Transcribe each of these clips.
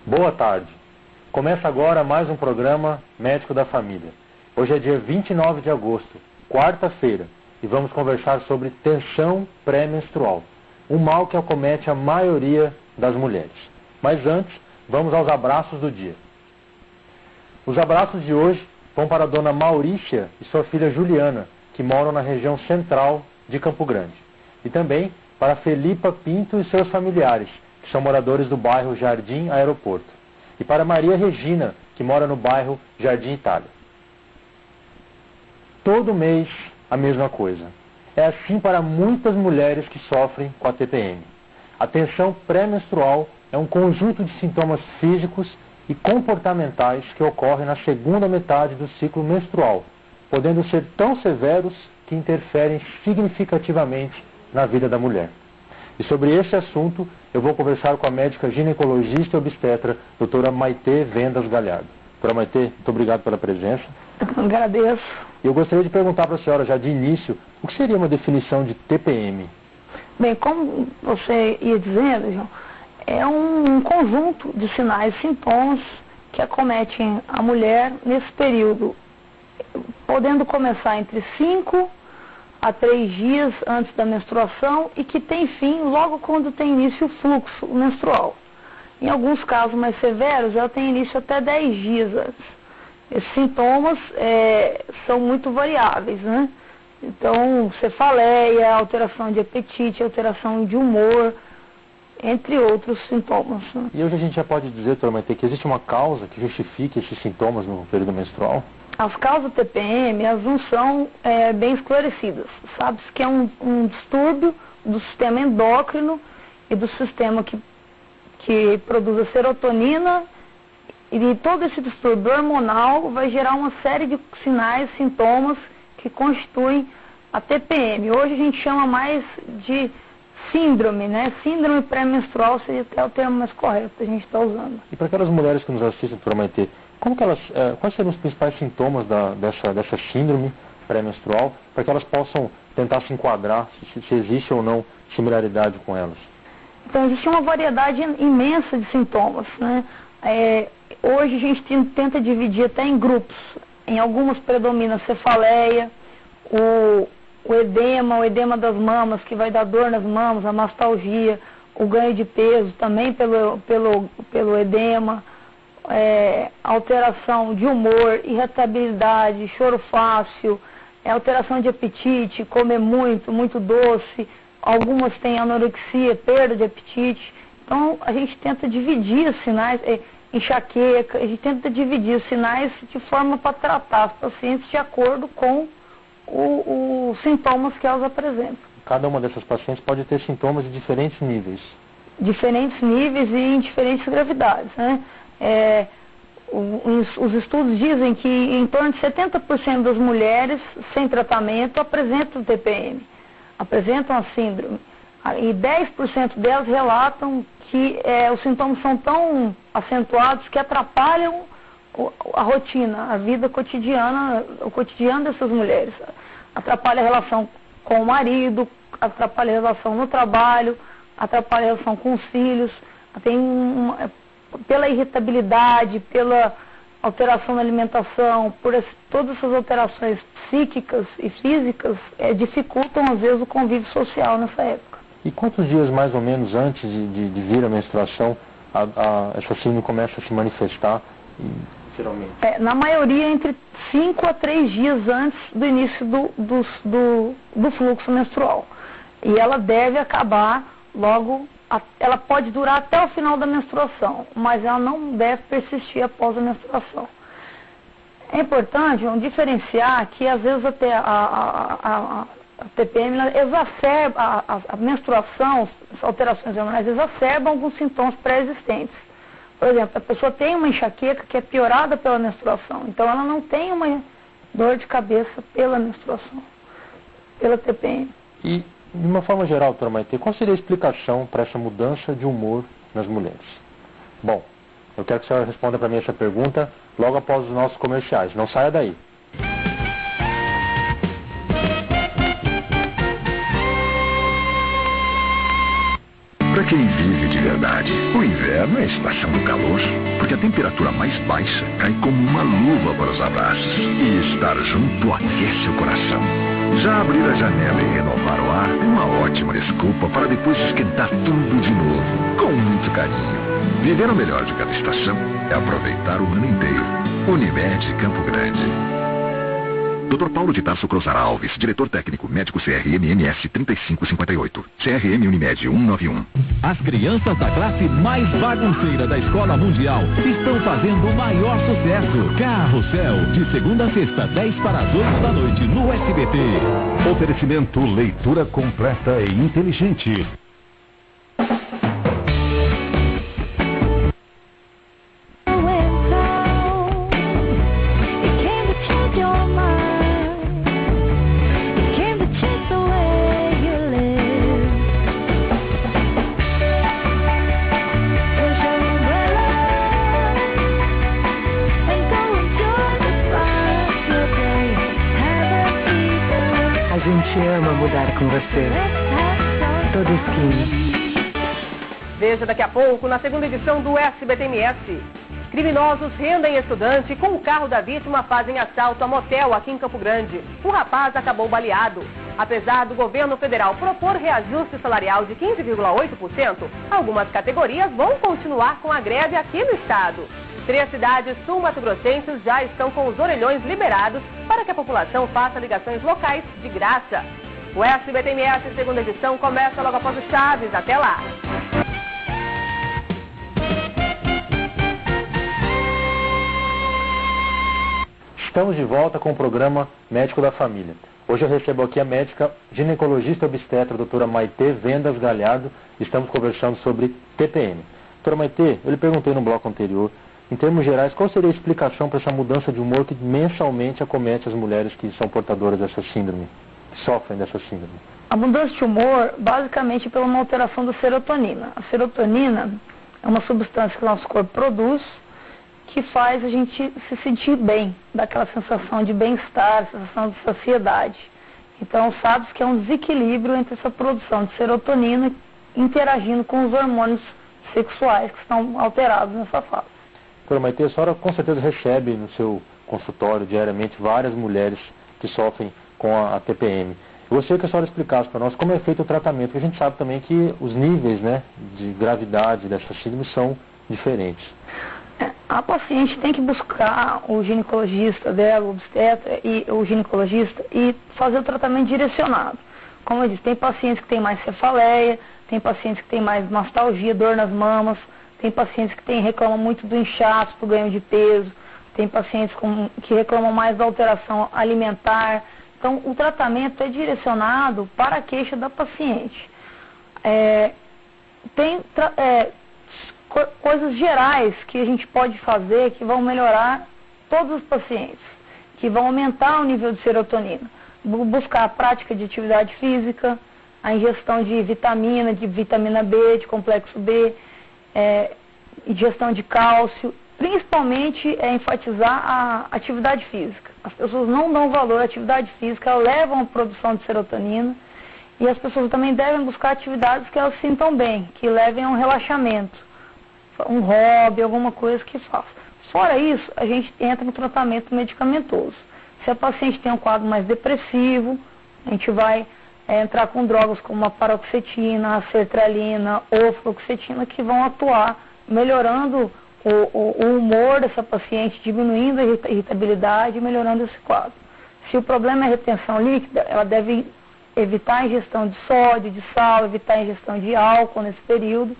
Boa tarde. Começa agora mais um programa Médico da Família. Hoje é dia 29 de agosto, quarta-feira, e vamos conversar sobre tensão pré-menstrual, um mal que acomete a maioria das mulheres. Mas antes, vamos aos abraços do dia. Os abraços de hoje vão para a dona Maurícia e sua filha Juliana, que moram na região central de Campo Grande. E também para Felipa Pinto e seus familiares, que são moradores do bairro Jardim Aeroporto. E para Maria Regina, que mora no bairro Jardim Itália. Todo mês a mesma coisa. É assim para muitas mulheres que sofrem com a TPM. A tensão pré-menstrual é um conjunto de sintomas físicos e comportamentais que ocorrem na segunda metade do ciclo menstrual, podendo ser tão severos que interferem significativamente na vida da mulher. E sobre esse assunto, eu vou conversar com a médica ginecologista e obstetra, doutora Maitê Vendas Galhardo. Doutora Maitê, muito obrigado pela presença. Agradeço. Eu gostaria de perguntar para a senhora, já de início, o que seria uma definição de TPM? Bem, como você ia dizendo, João, é um conjunto de sinais e sintomas que acometem a mulher nesse período, podendo começar entre 5 a 3 dias antes da menstruação e que tem fim logo quando tem início o fluxo menstrual. Em alguns casos mais severos, ela tem início até 10 dias antes. Esses sintomas são muito variáveis, né? Então, cefaleia, alteração de apetite, alteração de humor, entre outros sintomas. Né? E hoje a gente já pode dizer, doutora Maitê, que existe uma causa que justifique esses sintomas no período menstrual? As causas do TPM, elas não são bem esclarecidas. Sabe-se que é um distúrbio do sistema endócrino e do sistema que produz a serotonina, e todo esse distúrbio hormonal vai gerar uma série de sinais, sintomas que constituem a TPM. Hoje a gente chama mais de síndrome, né? Síndrome pré-menstrual seria até o termo mais correto que a gente está usando. E para aquelas mulheres que nos assistem, doutora Maitê, quais seriam os principais sintomas dessa síndrome pré-menstrual, para que elas possam tentar se enquadrar, se existe ou não similaridade com elas? Então, existe uma variedade imensa de sintomas, né? Hoje a gente tenta dividir até em grupos. Em algumas predomina a cefaleia, o edema das mamas, que vai dar dor nas mamas, a mastalgia, o ganho de peso também pelo edema, alteração de humor, irritabilidade, choro fácil, alteração de apetite, comer muito doce, algumas têm anorexia, perda de apetite. Então a gente tenta dividir os sinais, enxaqueca, a gente tenta dividir os sinais de forma para tratar as pacientes de acordo com os sintomas que elas apresentam. Cada uma dessas pacientes pode ter sintomas de diferentes níveis. Diferentes níveis e em diferentes gravidades, né? Os estudos dizem que em torno de 70% das mulheres sem tratamento apresentam TPM, apresentam a síndrome. E 10% delas relatam que os sintomas são tão acentuados que atrapalham a rotina, a vida cotidiana, o cotidiano dessas mulheres. Atrapalha a relação com o marido, atrapalha a relação no trabalho, atrapalha a relação com os filhos, pela irritabilidade, pela alteração na alimentação, todas essas alterações psíquicas e físicas dificultam às vezes o convívio social nessa época. E quantos dias mais ou menos antes de vir a menstruação essa síndrome começa a se manifestar? Geralmente? Na maioria entre 5 a 3 dias antes do início do fluxo menstrual. E ela deve acabar logo, ela pode durar até o final da menstruação, mas ela não deve persistir após a menstruação. É importante diferenciar que às vezes até a TPM exacerba, a menstruação, as alterações hormonais exacerbam alguns sintomas pré-existentes. Por exemplo, a pessoa tem uma enxaqueca que é piorada pela menstruação, então ela não tem uma dor de cabeça pela menstruação, pela TPM. E, de uma forma geral, doutora Maitê, qual seria a explicação para essa mudança de humor nas mulheres? Bom, eu quero que a senhora responda para mim essa pergunta logo após os nossos comerciais. Não saia daí. Para quem vive de verdade, o inverno é a estação do calor, porque a temperatura mais baixa cai como uma luva para os abraços. E estar junto aquece o coração. Já abrir a janela e renovar o ar é uma ótima desculpa para depois esquentar tudo de novo, com muito carinho. Viver o melhor de cada estação é aproveitar o ano inteiro. Unimed Campo Grande. Dr. Paulo de Tarso Cruzar Alves, diretor técnico, médico CRM MS 3558, CRM Unimed 191. As crianças da classe mais bagunceira da Escola Mundial estão fazendo o maior sucesso. Carrossel, de segunda a sexta, 10 para as 8 da noite, no SBT. Oferecimento leitura completa e inteligente. A gente ama mudar com você. Toda esquina. Veja daqui a pouco, na segunda edição do SBT-MS. Criminosos rendem estudante e com o carro da vítima fazem assalto a motel aqui em Campo Grande. O rapaz acabou baleado. Apesar do governo federal propor reajuste salarial de 15,8%, algumas categorias vão continuar com a greve aqui no estado. 3 cidades sul-mato-grossenses já estão com os orelhões liberados para que a população faça ligações locais de graça. O SBT-MS segunda edição começa logo após o Chaves. Até lá! Estamos de volta com o programa Médico da Família. Hoje eu recebo aqui a médica ginecologista obstetra, doutora Maitê Vendas Galhardo. Estamos conversando sobre TPM. Doutora Maitê, eu lhe perguntei no bloco anterior, em termos gerais, qual seria a explicação para essa mudança de humor que mensalmente acomete as mulheres que são portadoras dessa síndrome, que sofrem dessa síndrome? A mudança de humor, basicamente, pela uma alteração da serotonina. A serotonina é uma substância que o nosso corpo produz, que faz a gente se sentir bem, daquela sensação de bem-estar, sensação de saciedade. Então, sabe-se que é um desequilíbrio entre essa produção de serotonina interagindo com os hormônios sexuais que estão alterados nessa fase. Doutora Maitê, a senhora com certeza recebe no seu consultório diariamente várias mulheres que sofrem com a TPM. Eu gostaria que a senhora explicasse para nós como é feito o tratamento, porque a gente sabe também que os níveis, né, de gravidade dessa síndrome são diferentes. A paciente tem que buscar o ginecologista dela, o obstetra e o ginecologista e fazer o tratamento direcionado. Como eu disse, tem pacientes que têm mais cefaleia, tem pacientes que têm mais nostalgia, dor nas mamas, tem pacientes que reclamam muito do inchaço, do ganho de peso, tem pacientes que reclamam mais da alteração alimentar. Então, o tratamento é direcionado para a queixa da paciente. Tem coisas gerais que a gente pode fazer que vão melhorar todos os pacientes, que vão aumentar o nível de serotonina. Buscar a prática de atividade física, a ingestão de vitamina B, de complexo B, ingestão de cálcio, principalmente enfatizar a atividade física. As pessoas não dão valor à atividade física, elas levam a produção de serotonina e as pessoas também devem buscar atividades que elas sintam bem, que levem a um relaxamento, um hobby, alguma coisa que faça. Fora isso, a gente entra no tratamento medicamentoso. Se a paciente tem um quadro mais depressivo, a gente vai entrar com drogas como a paroxetina, a sertralina ou fluoxetina que vão atuar melhorando o humor dessa paciente, diminuindo a irritabilidade e melhorando esse quadro. Se o problema é retenção líquida, ela deve evitar a ingestão de sódio, de sal, evitar a ingestão de álcool nesse período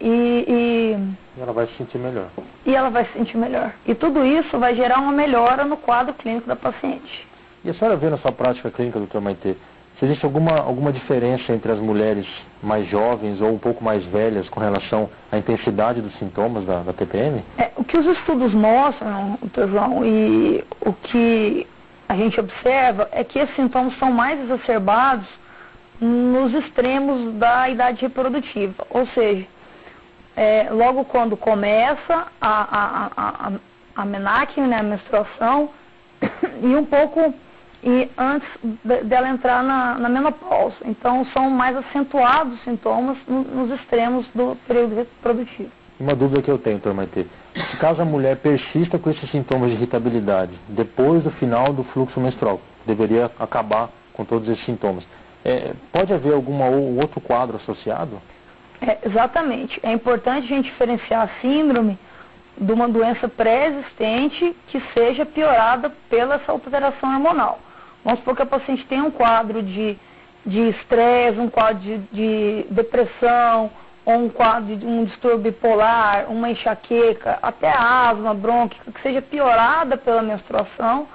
e ela vai se sentir melhor. E ela vai se sentir melhor. E tudo isso vai gerar uma melhora no quadro clínico da paciente. E a senhora vê na sua prática clínica, doutora Maitê, se existe alguma diferença entre as mulheres mais jovens ou um pouco mais velhas com relação à intensidade dos sintomas da TPM? O que os estudos mostram, doutor João, e o que a gente observa é que esses sintomas são mais exacerbados nos extremos da idade reprodutiva. Ou seja, logo quando começa a menarque, né, a menstruação, e um pouco e antes dela entrar na menopausa. Então, são mais acentuados os sintomas nos extremos do período reprodutivo. Uma dúvida que eu tenho, doutor Maitê. Caso a mulher persista com esses sintomas de irritabilidade, depois do final do fluxo menstrual, deveria acabar com todos esses sintomas, pode haver algum outro quadro associado? Exatamente. É importante a gente diferenciar a síndrome de uma doença pré-existente que seja piorada pela essa alteração hormonal. Vamos supor que a paciente tem um quadro de estresse, um quadro de depressão, ou um quadro de um distúrbio bipolar, uma enxaqueca, até asma, brônquica, que seja piorada pela menstruação.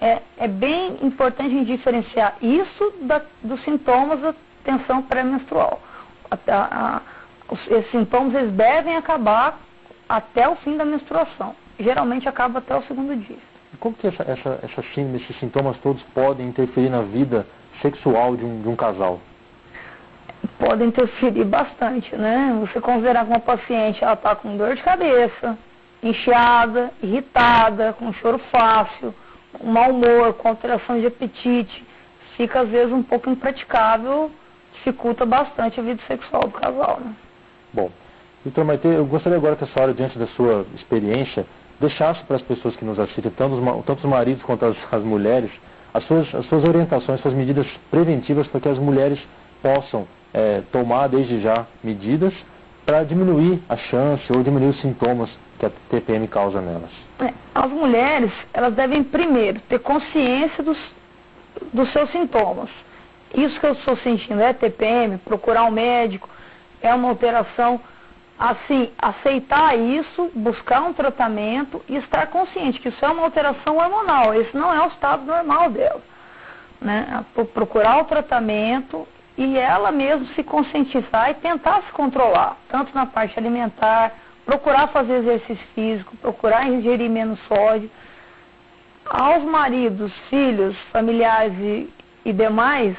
É bem importante a gente diferenciar isso dos sintomas da tensão pré-menstrual. Esses sintomas eles devem acabar até o fim da menstruação. Geralmente acaba até o segundo dia. Como que esses sintomas todos podem interferir na vida sexual de um casal? Podem interferir bastante, né? Você considerar que uma paciente ela está com dor de cabeça, inchada, irritada, com choro fácil, com mau humor, com alteração de apetite, fica às vezes um pouco impraticável, dificulta bastante a vida sexual do casal, né? Bom, doutor Maitê, eu gostaria agora que a senhora, diante da sua experiência, deixasse para as pessoas que nos assistem, tanto os maridos quanto as mulheres, as suas orientações, suas medidas preventivas para que as mulheres possam tomar desde já medidas para diminuir a chance ou diminuir os sintomas que a TPM causa nelas. As mulheres, elas devem primeiro ter consciência dos seus sintomas. Isso que eu estou sentindo é TPM, procurar um médico, é uma alteração. Assim, aceitar isso, buscar um tratamento e estar consciente que isso é uma alteração hormonal, esse não é o estado normal dela, né? Procurar o tratamento e ela mesma se conscientizar e tentar se controlar, tanto na parte alimentar, procurar fazer exercício físico, procurar ingerir menos sódio. Aos maridos, filhos, familiares e demais,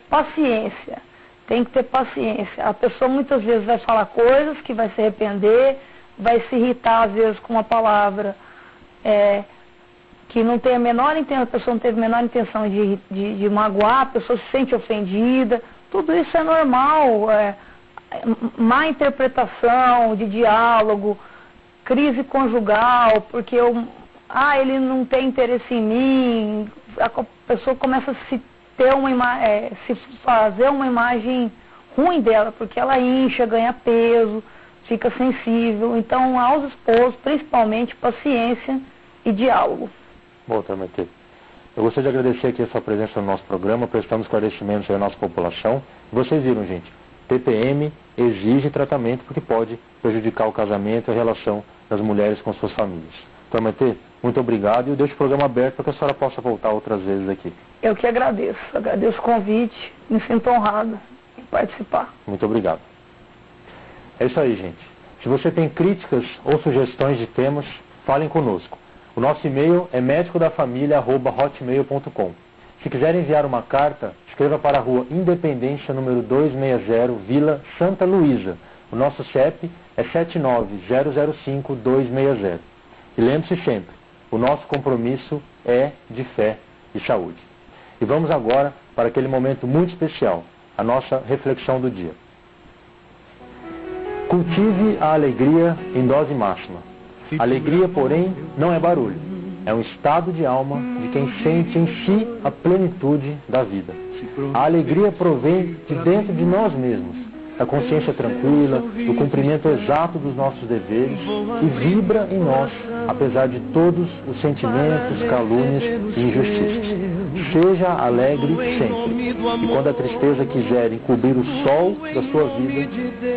paciência. Tem que ter paciência. A pessoa muitas vezes vai falar coisas que vai se arrepender, vai se irritar às vezes com uma palavra que não tem a menor intenção, a pessoa não teve a menor intenção de magoar, a pessoa se sente ofendida. Tudo isso é normal. Má interpretação de diálogo, crise conjugal, porque ele não tem interesse em mim, a pessoa começa a se fazer uma imagem ruim dela, porque ela incha, ganha peso, fica sensível. Então, aos esposos, principalmente, paciência e diálogo. Bom, doutor Maitê, eu gostaria de agradecer aqui a sua presença no nosso programa, prestando esclarecimentos à nossa população. Vocês viram, gente, TPM exige tratamento porque pode prejudicar o casamento e a relação das mulheres com suas famílias. Doutor Maitê, muito obrigado e eu deixo o programa aberto para que a senhora possa voltar outras vezes aqui. Eu que agradeço o convite, me sinto honrado em participar. Muito obrigado. É isso aí, gente. Se você tem críticas ou sugestões de temas, falem conosco. O nosso e-mail é medicodafamilia@hotmail.com. Se quiser enviar uma carta, escreva para a Rua Independência, número 260, Vila Santa Luísa. O nosso CEP é 79005-260. E lembre-se sempre, o nosso compromisso é de fé e saúde. E vamos agora para aquele momento muito especial, a nossa reflexão do dia. Cultive a alegria em dose máxima. Alegria, porém, não é barulho. É um estado de alma de quem sente em si a plenitude da vida. A alegria provém de dentro de nós mesmos, da consciência tranquila, do cumprimento exato dos nossos deveres e vibra em nós, apesar de todos os sentimentos, calúnias e injustiças. Seja alegre sempre. E quando a tristeza quiser encobrir o sol da sua vida,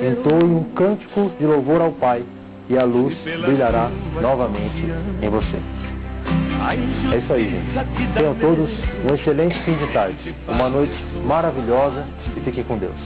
entoe um cântico de louvor ao Pai e a luz brilhará novamente em você. É isso aí, gente. Tenham todos um excelente fim de tarde, uma noite maravilhosa e fiquem com Deus.